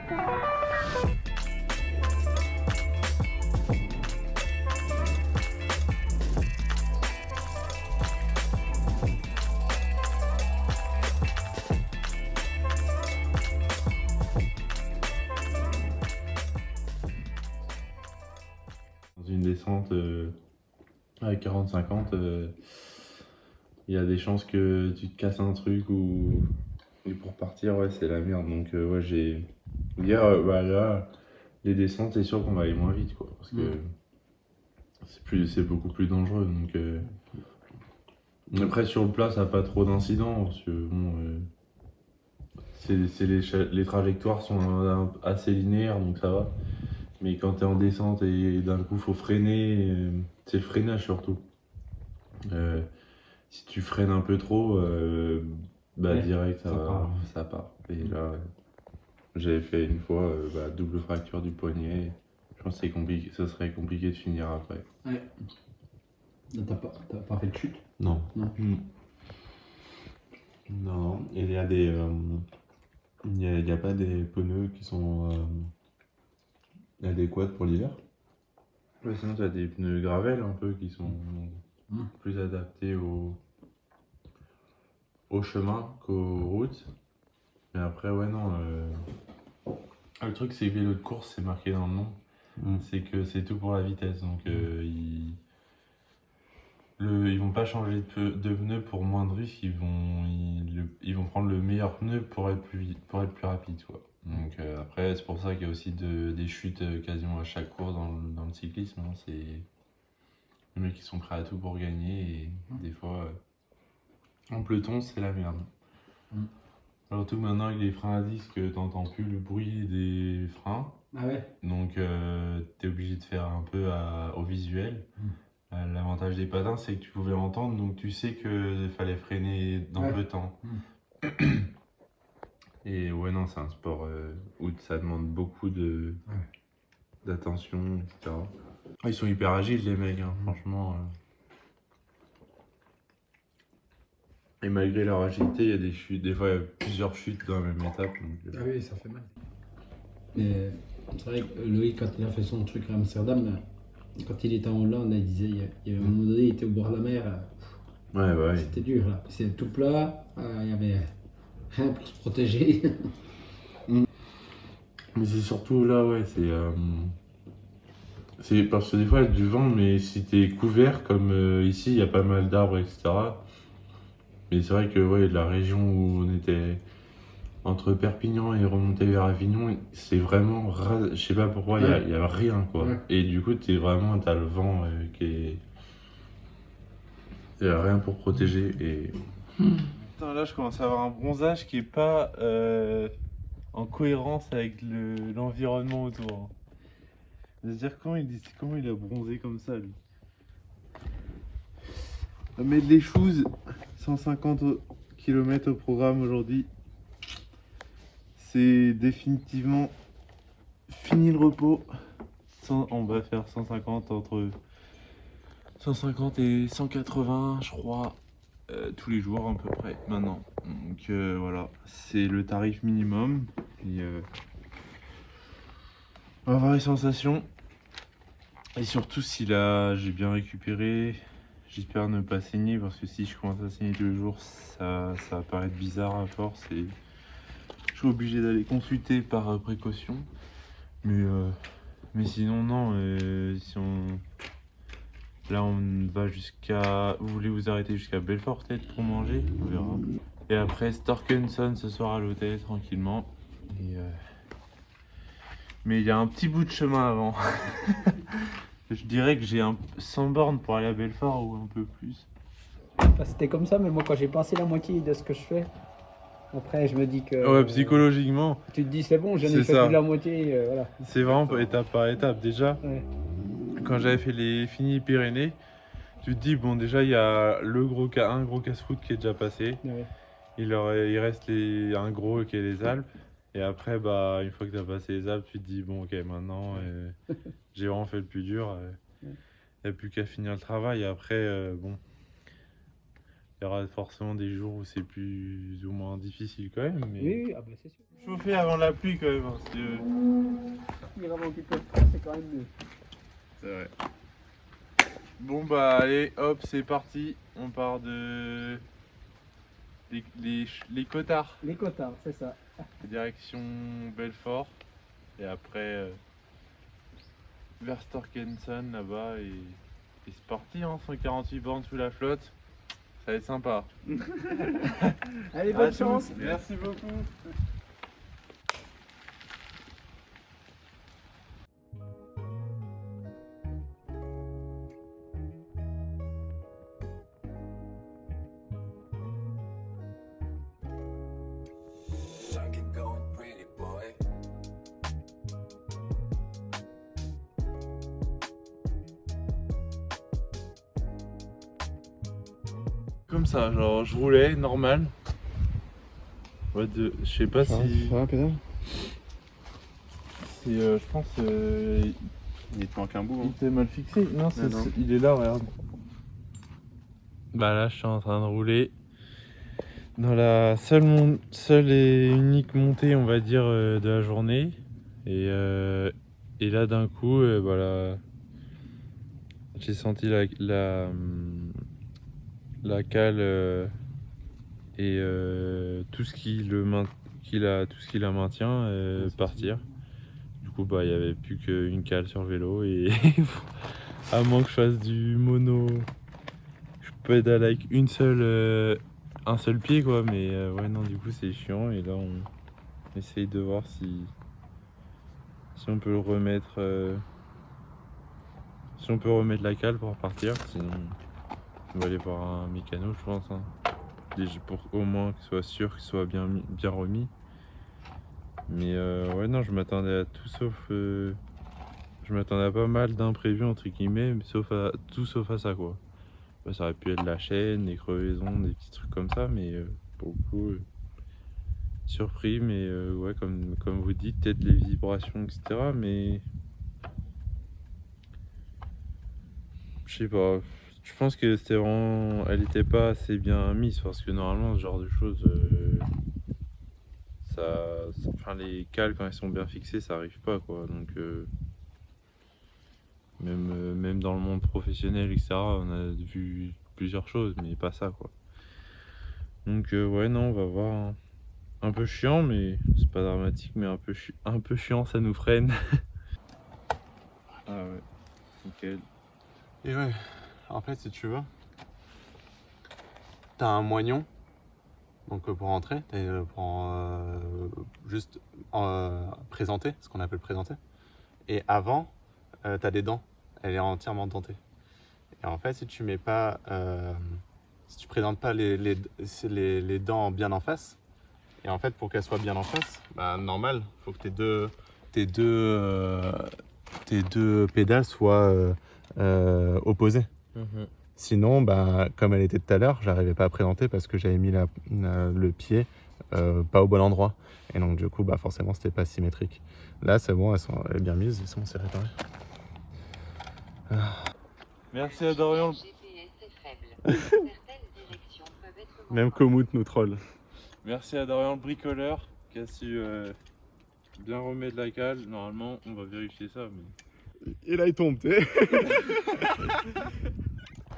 Dans une descente à 40-50, il y a des chances que tu te casses un truc ou et pour partir, ouais, c'est la merde. Donc, ouais, j'ai. Hier, bah là, les descentes, c'est sûr qu'on va aller moins vite, quoi. Parce que c'est beaucoup plus dangereux. Donc, après, sur le plat, ça n'a pas trop d'incidents. Parce que, bon, les trajectoires sont assez linéaires, donc ça va. Mais quand t'es en descente et d'un coup, faut freiner, c'est le freinage surtout. Si tu freines un peu trop, bah Ouais, direct, ça part. ça part. Et là, j'avais fait une fois bah, double fracture du poignet. Je pense que c'est compliqué, ça serait compliqué de finir après. Ouais. Là, t'as pas fait de chute? Non. Non. Non. Et il y a il y a pas des pneus qui sont adéquats pour l'hiver. Ouais, sinon, tu as des pneus gravel un peu qui sont plus adaptés au chemin qu'aux routes. Mais après, ouais, non. Le truc, c'est que vélo de course, c'est marqué dans le nom. C'est que c'est tout pour la vitesse. Donc, ils vont pas changer de pneu pour moins de risques. Ils vont prendre le meilleur pneu pour être plus vite, pour être plus rapide, quoi. Donc, après, c'est pour ça qu'il y a aussi des chutes quasiment à chaque course dans le cyclisme. Hein. C'est les mecs qui sont prêts à tout pour gagner. Et des fois, en peloton, c'est la merde. Surtout maintenant avec les freins à disque, t'entends plus le bruit des freins. Ah ouais? Donc t'es obligé de faire un peu au visuel. L'avantage des patins, c'est que tu pouvais entendre, donc tu sais qu'il fallait freiner dans peu de temps. Et ouais, non, c'est un sport où ça demande beaucoup d'attention, etc. Ils sont hyper agiles, les mecs, hein, franchement. Et malgré leur agilité, il y a des chutes. Des fois, il y a plusieurs chutes dans la même étape. Donc, Ah oui, ça fait mal. Mais c'est vrai que Loïc, quand il a fait son truc à Amsterdam, là, quand il était en Hollande, là, il disait, il y avait un moment donné, il était au bord de la mer. ouais. C'était dur là. C'était tout plat, il y avait rien pour se protéger. Mais c'est surtout là, ouais, c'est parce que des fois il y a du vent, mais si t'es couvert, comme ici, il y a pas mal d'arbres, etc. Mais c'est vrai que ouais, la région où on était entre Perpignan et remonté vers Avignon, c'est vraiment je sais pas pourquoi, il y a rien, quoi. Ouais. Et du coup, t'as le vent qui est. Il y a rien pour protéger et. Putain, là, je commence à avoir un bronzage qui est pas en cohérence avec l'environnement autour. C'est-à-dire, comment il a bronzé comme ça, lui? Mettre les choses, 150 km au programme aujourd'hui. C'est définitivement fini le repos. On va faire 150 entre 150 et 180, je crois, tous les jours à peu près maintenant. Donc voilà, c'est le tarif minimum. Et, on va voir les sensations. Et surtout si là j'ai bien récupéré. J'espère ne pas saigner parce que si je commence à saigner tous les jours, ça va paraître bizarre à force et je suis obligé d'aller consulter par précaution. Mais sinon, non, si on. Là, on va jusqu'à. Vous voulez vous arrêter jusqu'à Belfort peut-être pour manger? On verra. Et après, Storkenson ce soir à l'hôtel tranquillement. Et, mais il y a un petit bout de chemin avant. Je dirais que j'ai 100 bornes pour aller à Belfort ou un peu plus. C'était comme ça, mais moi quand j'ai passé la moitié de ce que je fais, après je me dis que. Ouais, psychologiquement. Tu te dis c'est bon, j'en ai C'est fait ça. plus de la moitié, voilà. C'est vraiment étape par étape. Déjà, Ouais. quand j'avais fait les Fini-Pyrénées, tu te dis, bon, déjà, il y a un gros casse-route qui est déjà passé. Ouais. Il reste un gros qui est les Alpes. Et après, bah, une fois que tu as passé les Alpes, tu te dis, bon, ok, maintenant, j'ai vraiment fait le plus dur. Il n'y a plus qu'à finir le travail. Et après, bon, y aura forcément des jours où c'est plus ou moins difficile quand même. Mais... Oui, ah bah c'est sûr. Chauffer avant la pluie quand même. Parce que... Il avant qu'il pleuve pas, c'est quand même mieux. C'est vrai. Bon bah allez, hop, c'est parti. On part de... Les Cotards. Les cotards, c'est ça. Direction Belfort. Et après vers Storkenson là-bas. Et c'est parti, hein, 148 bornes sous la flotte. Ça va être sympa. Allez, À bonne tous. chance. Merci beaucoup. Comme ça, genre je roulais normal. Ouais, je sais pas si. Ça va, pédale? C'est, je pense. Il te manque un bout. Il Hein. était mal fixé. Non, non. il est là, regarde. Bah là, je suis en train de rouler dans la seule et unique montée, on va dire, de la journée. Et là, d'un coup, voilà, j'ai senti la cale et tout ce tout ce qui la maintient partir. Du coup, bah, il n'y avait plus qu'une cale sur le vélo et à moins que je fasse du mono, je pédale avec un seul pied, quoi. Mais ouais, non, du coup, c'est chiant. Et là, on essaye de voir si on peut le remettre, si on peut remettre la cale pour partir. Sinon, on va aller voir un mécano, je pense. Hein. Déjà pour au moins qu'il soit sûr qu'il soit bien remis. Mais ouais, non, je m'attendais à tout sauf. Je m'attendais à pas mal d'imprévus, entre guillemets, mais tout sauf à ça, quoi. Bah, ça aurait pu être la chaîne, des crevaisons, des petits trucs comme ça, mais pour le coup, surpris, mais ouais, comme vous dites, peut-être les vibrations, etc. Mais je sais pas, je pense que c'était vraiment. Elle était pas assez bien mise, parce que normalement, ce genre de choses. Enfin, les cales, quand elles sont bien fixées, ça arrive pas, quoi. Donc, même dans le monde professionnel, etc., on a vu plusieurs choses, mais pas ça, quoi. Donc, ouais, non, on va voir. Hein. Un peu chiant, mais c'est pas dramatique, mais un peu chiant, ça nous freine. Ah ouais, nickel. Et ouais, en fait, si tu veux, t'as un moignon. Donc pour rentrer, pour juste présenter, ce qu'on appelle présenter. Et avant, t'as des dents. Elle est entièrement dentée. Et en fait, si tu mets pas, si tu présentes pas les dents bien en face, et en fait pour qu'elles soient bien en face, bah normal, faut que tes deux pédales soient opposées. Sinon, bah, comme elle était tout à l'heure, j'arrivais pas à présenter parce que j'avais mis le pied pas au bon endroit. Et donc du coup, bah, forcément, c'était pas symétrique. Là, c'est bon, elle est bien mise, et c'est réparé. Merci à Dorian. Même Komoot nous troll. Merci à Dorian le bricoleur qui a su bien remettre la cale. Normalement, on va vérifier ça. Mais... Et là, il tombe, tu sais.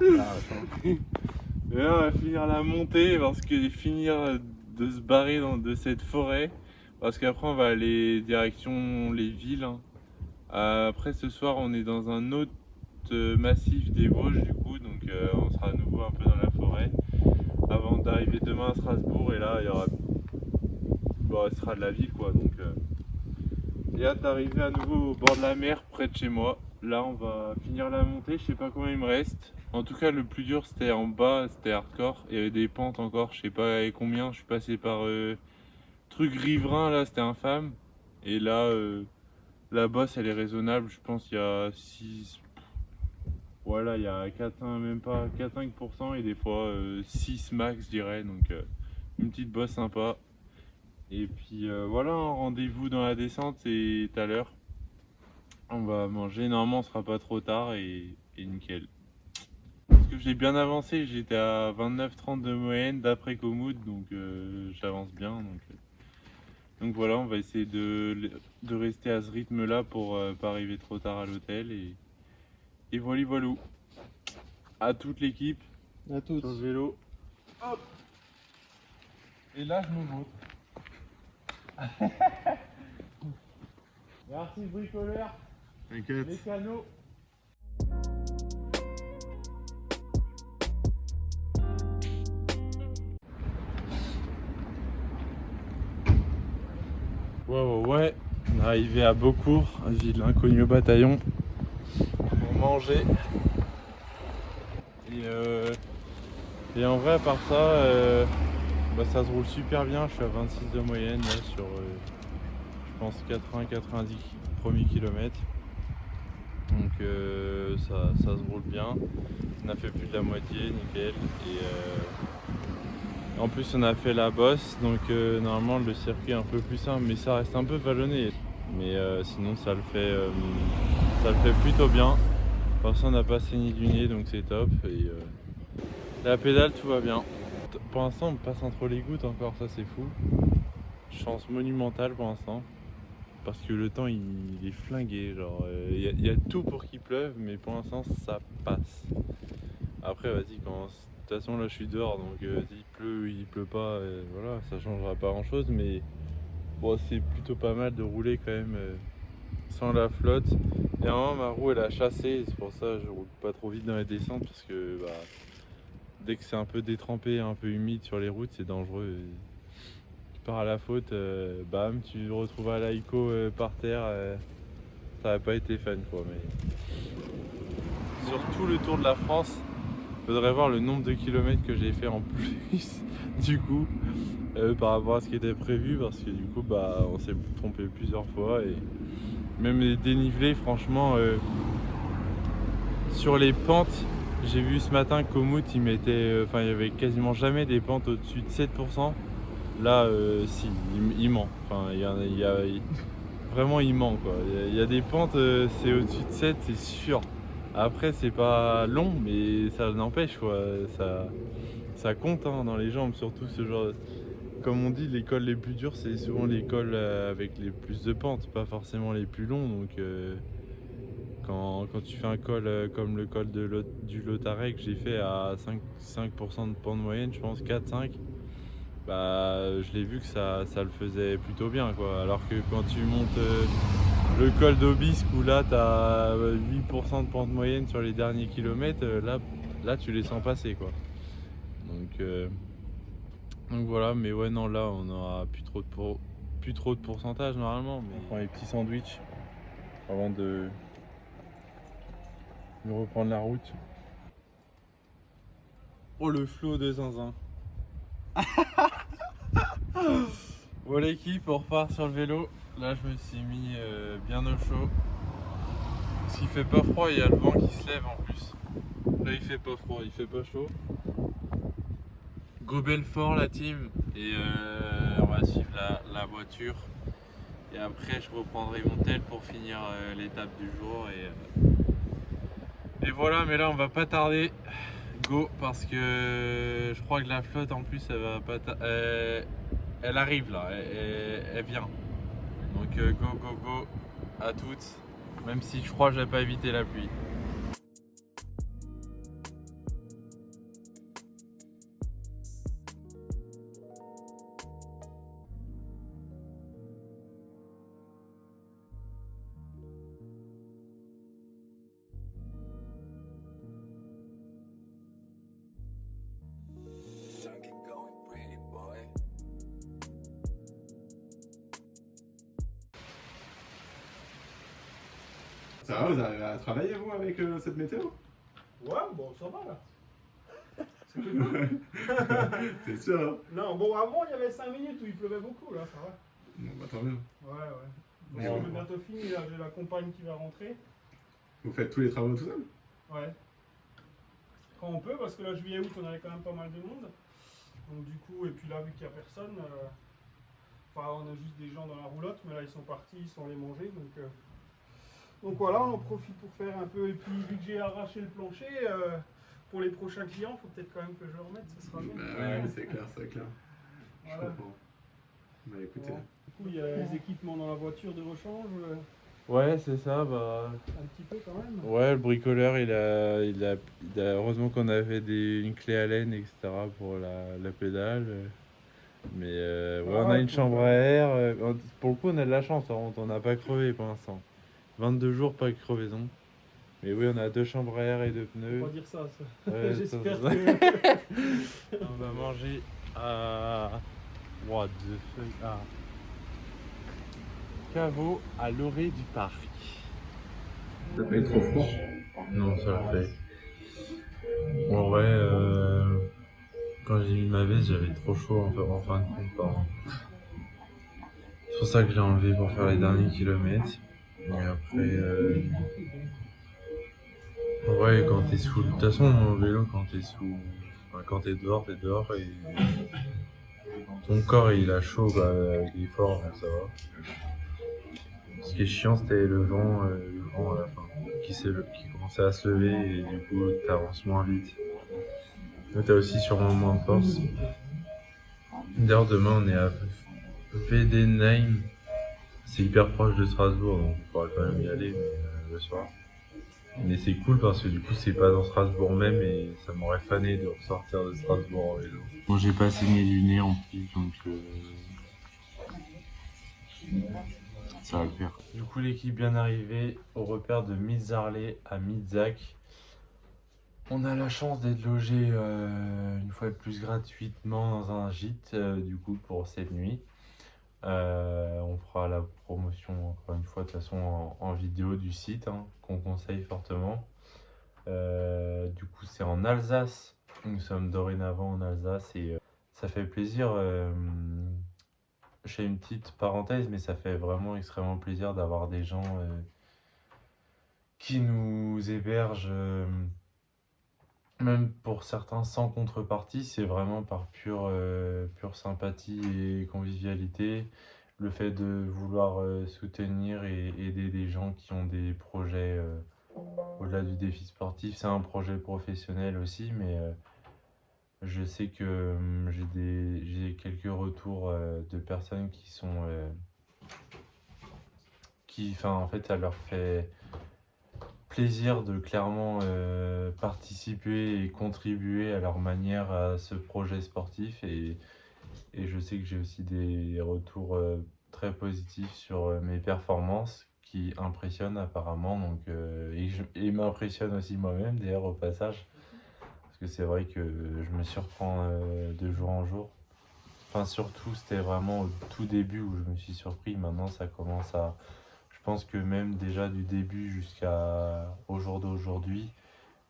Et là, on va finir la montée parce que finir de se barrer de cette forêt. Parce qu'après, on va aller direction les villes. Hein. Après, ce soir, on est dans un autre massif des Vosges, du coup. Donc, on sera à nouveau un peu dans la forêt. Avant d'arriver demain à Strasbourg. Et là, il y aura. Bon, ce sera de la ville, quoi. Donc, et hâte d'arriver à nouveau au bord de la mer, près de chez moi. Là, on va finir la montée. Je sais pas combien il me reste. En tout cas, le plus dur, c'était en bas, c'était hardcore. Il y avait des pentes encore, je sais pas combien. Je suis passé par truc riverain, là, c'était infâme. Et là, la bosse, elle est raisonnable. Je pense qu'il y a 6. Voilà, il y a 4, même pas 4-5% et des fois 6 max, je dirais. Donc, une petite bosse sympa. Et puis voilà, un rendez-vous dans la descente, c'est tout à l'heure. On va manger. Normalement, on sera pas trop tard et nickel. Parce que j'ai bien avancé, j'étais à 29-30 de moyenne d'après Komoot, donc j'avance bien. Donc voilà, on va essayer de rester à ce rythme-là pour pas arriver trop tard à l'hôtel. Et voilà, voilà. À toute l'équipe, À toutes. sur le vélo. Hop. Et là, je me montre. Merci bricoleur, T'inquiète. les canaux. Ouais, on est arrivé à Beaucourt, ville inconnue au bataillon, pour manger. Et en vrai, à part ça, ça se roule super bien. Je suis à 26 de moyenne là, sur, je pense, 80-90 premiers kilomètres. Donc ça se roule bien. On a fait plus de la moitié, nickel. En plus, on a fait la bosse, donc normalement le circuit est un peu plus simple, mais ça reste un peu vallonné. Mais sinon, ça le fait plutôt bien. Pour ça, on n'a pas saigné du nez, donc c'est top. Et la pédale, tout va bien. Pour l'instant, on passe entre les gouttes encore, ça c'est fou. Chance monumentale pour l'instant. Parce que le temps il est flingué, genre il y a tout pour qu'il pleuve, mais pour l'instant ça passe. Après vas-y, de toute façon là je suis dehors, donc il pleut pas, voilà, ça changera pas grand chose, mais bon, c'est plutôt pas mal de rouler quand même sans la flotte. Et à un moment ma roue elle a chassé, c'est pour ça que je roule pas trop vite dans les descentes, parce que dès que c'est un peu détrempé, un peu humide sur les routes, c'est dangereux. Tu pars à la faute, bam, tu te retrouves à l'Aïko par terre, ça n'a pas été fun quoi. Mais sur tout le tour de la France, faudrait voir le nombre de kilomètres que j'ai fait en plus du coup par rapport à ce qui était prévu, parce que du coup on s'est trompé plusieurs fois, et même les dénivelés franchement sur les pentes, j'ai vu ce matin que Komoot il mettait, il y avait quasiment jamais des pentes au-dessus de 7%. Là si, il ment, vraiment il ment quoi. Il y a des pentes, c'est au-dessus de 7, c'est sûr. Après c'est pas long, mais ça n'empêche quoi, ça compte hein, dans les jambes, surtout ce genre. Comme on dit, les cols les plus durs, c'est souvent les cols avec les plus de pentes, pas forcément les plus longs. Donc quand tu fais un col comme le col du Lotaré que j'ai fait à 5% de pente moyenne, je pense 4-5, je l'ai vu que ça le faisait plutôt bien quoi. Alors que quand tu montes le col d'Aubisque où là tu as 8% de pente moyenne sur les derniers kilomètres, là tu les sens passer quoi. Donc voilà, mais ouais non, là on aura plus trop de pourcentage normalement, mais on prend les petits sandwichs avant de reprendre la route. Oh le flot de zinzin. Bon l'équipe, on repart sur le vélo. Là je me suis mis bien au chaud. Parce qu'il fait pas froid, il y a le vent qui se lève en plus. Là il fait pas froid, il fait pas chaud. Go Belfort la team. Et on va suivre la voiture. Et après je reprendrai mon tel pour finir l'étape du jour. Et voilà, mais là on va pas tarder. Go, parce que je crois que la flotte en plus elle va pas elle arrive là, elle vient. Donc go à toutes, même si je crois que je vais pas éviter la pluie. Ça va, vous arrivez à travailler vous avec cette météo? Ouais, bon, ça va là. C'était cool. C'est sûr, hein? Non, bon, avant il y avait 5 minutes où il pleuvait beaucoup, là, ça va. Bon, bah tant mieux. Ouais. Donc, Mais on on- est bientôt fini, là, j'ai la compagne qui va rentrer. Vous faites tous les travaux tout seul? Ouais. Quand on peut, parce que là, juillet-août, on avait quand même pas mal de monde. Donc, du coup, et puis là, vu qu'il n'y a personne, on a juste des gens dans la roulotte, mais là, ils sont partis, ils sont allés manger. Donc voilà, on en profite pour faire un peu. Et puis, vu que j'ai arraché le plancher, pour les prochains clients, il faut peut-être quand même que je le remette, ce sera bien. c'est clair, c'est clair. Voilà. Bah écoutez. Bon. Du coup, il y a les équipements dans la voiture de rechange, Ouais, c'est ça, bah. un petit peu quand même. Ouais, le bricoleur, heureusement qu'on avait une clé Allen, etc. pour la pédale. Mais ouais, on a une faut chambre pas- à air. Pour le coup, on a de la chance, on n'a pas crevé pour l'instant. 22 jours, pas de crevaison. Mais oui, on a 2 chambres à air et 2 Faut pneus. pas dire ça. Ouais, J'espère ça. que. On va manger à. What the fuck? Ah. Caveau à l'orée du parc. Ça fait trop froid. Non, ça le fait. En vrai, quand j'ai mis ma veste, j'avais trop chaud en fin de compte. Pardon. C'est pour ça que j'ai enlevé pour faire les derniers kilomètres. Et après, en vrai, quand t'es sous. De toute façon, en vélo, quand t'es sous. Enfin, quand t'es dehors et. Ton corps il a chaud, bah, avec l'effort, donc ça va. Ce qui est chiant, c'était le vent à la fin, qui commençait à se lever et du coup, t'avances moins vite. Mais t'as aussi sûrement moins de force. D'ailleurs, demain, on est à Vedenheim. C'est hyper proche de Strasbourg, donc on pourra quand même y aller le soir. Mais c'est cool parce que du coup, c'est pas dans Strasbourg même et ça m'aurait fané de ressortir de Strasbourg en vélo. Bon, j'ai pas saigné du nez en plus, donc ça va le faire. Du coup, l'équipe bien arrivée au repère de Mitzarlé à Mitzak. On a la chance d'être logé une fois de plus gratuitement dans un gîte du coup pour cette nuit. On fera la promotion encore une fois de toute façon en vidéo du site qu'on conseille fortement. Du coup c'est en Alsace, nous sommes dorénavant en Alsace et ça fait plaisir. Je fais une petite parenthèse mais ça fait vraiment extrêmement plaisir d'avoir des gens qui nous hébergent. Même pour certains sans contrepartie, c'est vraiment par pure sympathie et convivialité. Le fait de vouloir soutenir et aider des gens qui ont des projets au-delà du défi sportif, c'est un projet professionnel aussi, mais je sais que j'ai quelques retours de personnes qui sont enfin en fait ça leur fait plaisir de clairement participer et contribuer à leur manière à ce projet sportif et je sais que j'ai aussi des retours très positifs sur mes performances qui impressionnent apparemment donc et m'impressionnent aussi moi-même d'ailleurs au passage parce que c'est vrai que je me surprends de jour en jour. Enfin surtout c'était vraiment au tout début où je me suis surpris, maintenant ça commence à. Je pense que même déjà du début jusqu'au jour d'aujourd'hui,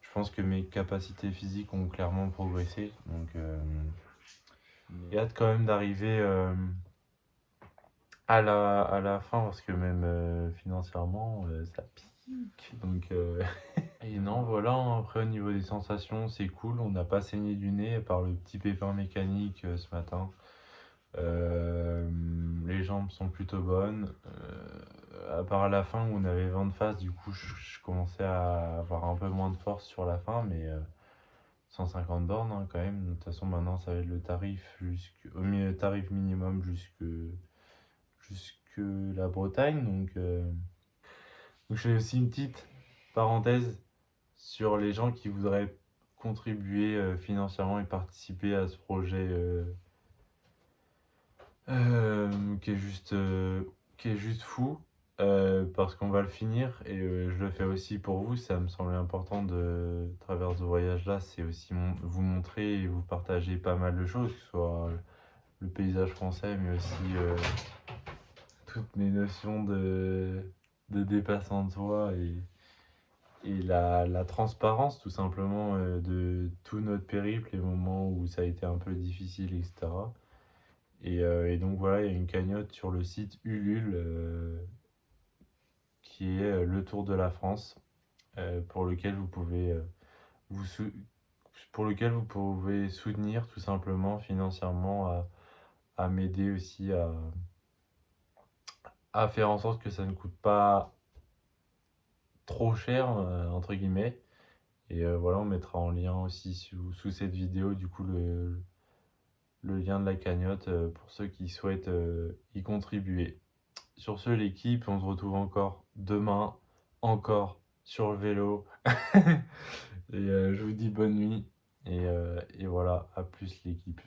je pense que mes capacités physiques ont clairement progressé. Donc, j'ai hâte quand même d'arriver à la fin parce que même financièrement, ça pique. Donc, et non, voilà, après au niveau des sensations, c'est cool. On n'a pas saigné du nez par le petit pépin mécanique ce matin. Les jambes sont plutôt bonnes. À part la fin où on avait vent de face, du coup je commençais à avoir un peu moins de force sur la fin, mais 150 bornes quand même. De toute façon maintenant ça va être le tarif tarif minimum jusque la Bretagne. Donc je fais aussi une petite parenthèse sur les gens qui voudraient contribuer financièrement et participer à ce projet qui est juste fou parce qu'on va le finir et je le fais aussi pour vous. Ça me semblait important de travers ce voyage-là, c'est aussi vous montrer et vous partager pas mal de choses, que ce soit le paysage français, mais aussi toutes mes notions de dépassement de soi et la transparence tout simplement de tout notre périple, les moments où ça a été un peu difficile, etc. Et donc voilà, il y a une cagnotte sur le site Ulule qui est le Tour de la France pour lequel vous pouvez pour lequel vous pouvez soutenir tout simplement financièrement à m'aider aussi à faire en sorte que ça ne coûte pas trop cher entre guillemets Et voilà, on mettra en lien aussi sous cette vidéo du coup le lien de la cagnotte pour ceux qui souhaitent y contribuer. Sur ce, l'équipe, on se retrouve encore demain, encore sur le vélo. Et je vous dis bonne nuit. Et voilà, à plus l'équipe.